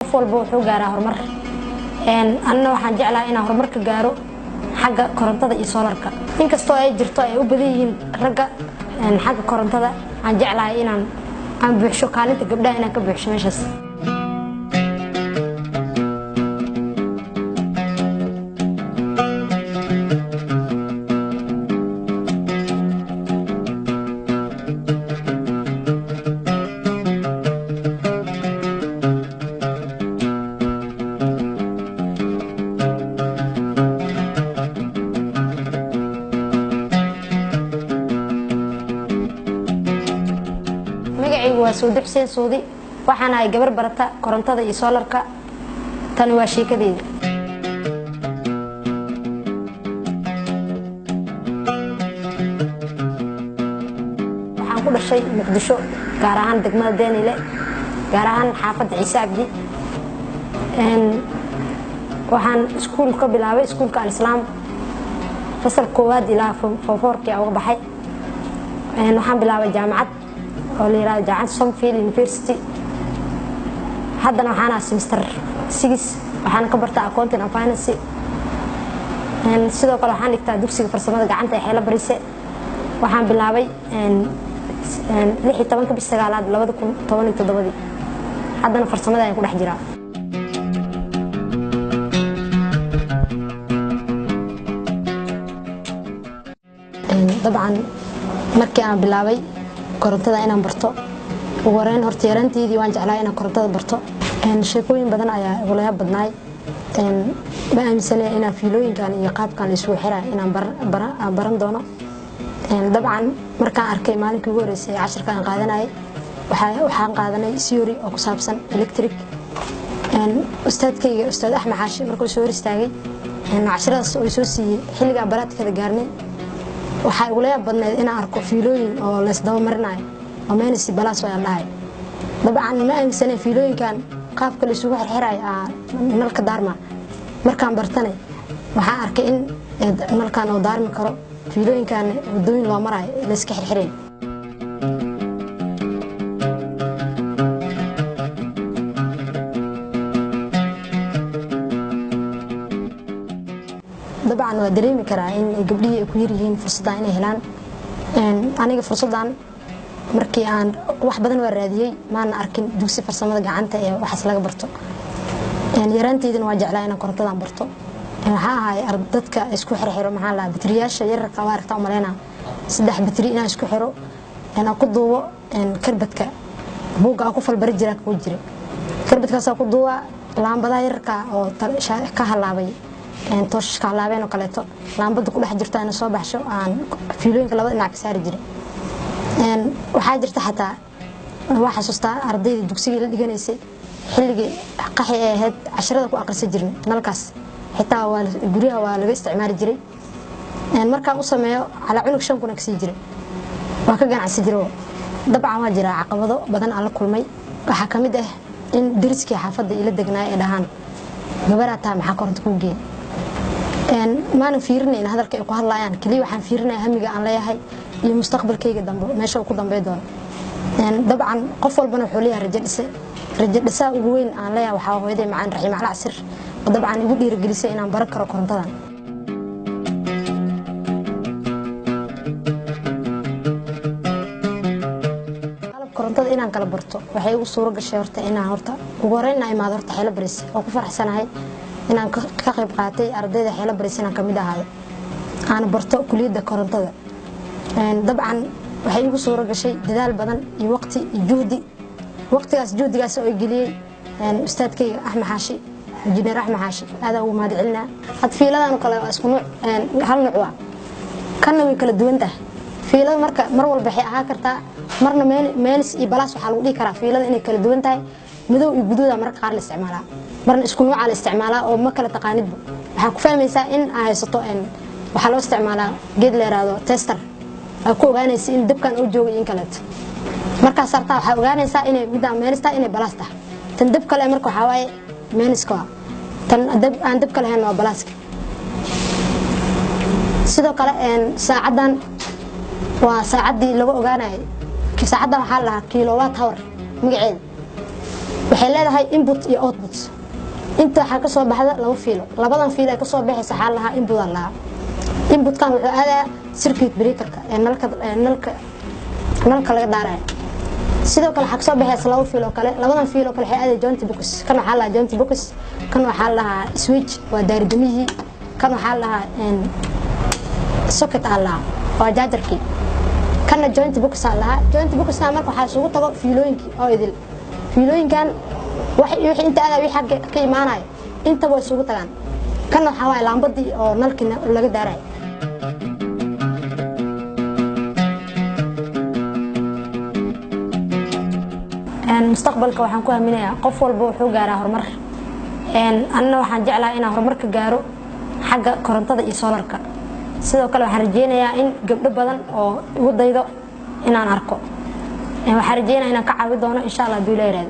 qof walba wuxuu gaaraa horumar anna waxaan jeclahay inaan horumar ka gaaro xagga korontada iyo solarka inkastoo ay jirto ay u badan yihiin ragga xagga korontada aan jeclahay inaan buuxsho kaalinta gabdhaha inaan ka buuxsho meeshaas سودي حسين سودي waxaan ay gabar barata korontada iyo solarka tan waa sheekadeeda waxaan ku dhashay Muqdisho gaar ahaan degmada Deenile gaar ahaan xaafadda Ciise Abdi waxaan iskuul ka bilaabay iskuulka Al-Islaam fasal koowaad ilaa foorkii uga baxay waxaan bilaabay jaamacad oo la yiraahdo jaamacad Somaliyey University haddana waxaan semester 6 waxaan ka bartaa accounting and finance sidoo kale waxaan dhigtaa dugsiga farsamada gacanta ee xeelo barise waxaan bilaabay 16 bishii 9aad 2017 haddana farsamada ayaan ku dhex jiraa dabcan markii aan bilaabay korontada inaan barto ugu horeyn horta yaranteedii waan jeclahay inaan korontada barto sheekooyin badan ayaa igula badnaay ma aaminsanahay inaan fiilooyinkan iyo qaabkan isku xiraa inaan baran doono dabcan markaan arkay maalinkii ugu horeysay casharka aan qaadanay waxaan qaadanay theory oo ku saabsan electric ustaadkayga ustaad Axmed Xaashi markuu soo istaagay casharadaas oo soo siiyay xilliga baraadkada gaarnay waxa igula badnayd inaan arko fiilooyin oo la isdaba marinayo oo meenisi balaas oo dhahay dabcan ma aaminsanahay fiilooyinkan qaabka la isugu xirxiray nalka daarma markaan bartanay waxaan arkay in nalkan oo daarmi karo fiilooyinkan wadooyin loo maray la iska xirxiray dabcan waa dareemi karaa in gabdhihii ku yar yihiin fursada inay helaan aniga fursadan markii aan wax badan waa raadiyay maana arkin dugsi farsamada gacanta ee waxaas laga barto yaranteedina waa jeclaa inaan korontadan barto waxa ahay ardadka isku xirxiro maxaa la bateriyaasha yararka waa aragtaa umaleena 3 bateri inaan isku xiro inaan ku duubo karbadka buuga ku falbari jira ku jira karbadkaas ku duuba laambada yararka oo ka halaabay tooshka halaabeen oo kaleeto laambada ku dhex jirta inay soo baxsho aan fiilooyinka labada dhinac ka saari jiray waxaa jirta xataa waxa xasuustaa ardayda dugsiga la dhiganaysay xilligii qaxi ay ahayd casharada ku aqrisan jirnay nalkaas xitaa waa guriga waa laga isticmaali jiray markaan u sameeyo ala cunug 5 kun ka sii jiray waa ka ganacsi jiray dabcan waa jira caqabado badan aan la kulmay waxa kamid ah in dariskii xaafadda ila degnaa ee dhahan gabarata maxaa koronto ku geeyay maanan fiirinayn hadalka ay ku hadlayaan kaliya waxaan fiirinayaa hamiga aan leeyahay iyo mustaqbalkayga dambe meesha uu ku dambeey doono dabcan qof walbana wuxuu leeyahay rajo dhisa ugu weyn aan leeyahay waxa hooyaday macaan raxiim ala casir dabcan igu dhiirigelisay inaan baran karo korontadan qalab korontada inaan kala barto waxay ugu suuro gashay horta inaan ugu horeyn ay maad horta xeelo baris oo ku faraxsanahay inaan ka qayb qaatay ardayda xeelo baris inaan kamid ahaado aan barto kulliyadda korontada dabcan waxay ugu suuro gashay dadaal badan iyo waqti iyo juhdi waqtigaas oo geliyay ustaadkayga Axmed Xaashi injineer Axmed Xaashi aad ugu mahad celinaa had fiiladan kale waa isku nooc hal nooc waa kana way kala duwan tahay fiilada mar walba waxay ahaa kartaa marna meenis iyo balaas waxa lagu dhigi karaa fiilada inay kala duwan tahay madow iyo guduud marka qaar la isticmaalaa marna isku nooc la isticmaalaa oo ma kala taqaanidba waxa ku fahmaysaa in ay haysato waxa loo isticmaalaa geed la yiraahdo tester ku ogaanaysa in dabkan uu joogo in kale marka sarta waxa ogaanaysa inay midda meenista inay balaas tahay tan dab kale marka waxa waaye meeniska tan aan dab kale hayn waa balaaska sidoo kale saacadan waa saacadii lagu ogaanay saacada waxa la kilowatt hour magaceeda waxay leedahay input iyo output inta waxa ka soo baxda laba fiilo labadan fiilo ay ka soo baxaysa xal laha input Allah input kan wuxuu aadaa circuit breaker-ka ee nalka laga daaray sidoo kale waxa ka soo baxaysa laba fiilo kale labadan fiilo kale waxay aadaa joint box kan waxa la joint box kan waxa la switch waa daaridamihi kan waxa la socket Allah waa jaajarkii kana joint box Allah joint box marka waxa isugu tago fiilooyinkii oo idil fiilooyinkan wixii inta aad wixii xaq ka iimaanay inta way isugu tagaan kana waxa waa laambadii oo nalkina laga daaray mustaqbalka waxaan ku aaminayaa qof walba wuxuu gaaraa horumar anna waxaan jeclahay inaan horumar ka gaaro xagga korontada iyo solarka sidoo kale waxaan rajeynayaa in gabdho badan oo ugu daydo inaan arko waxaan rajeynayaa inaan ka caawi doono insha Allah Ilaahay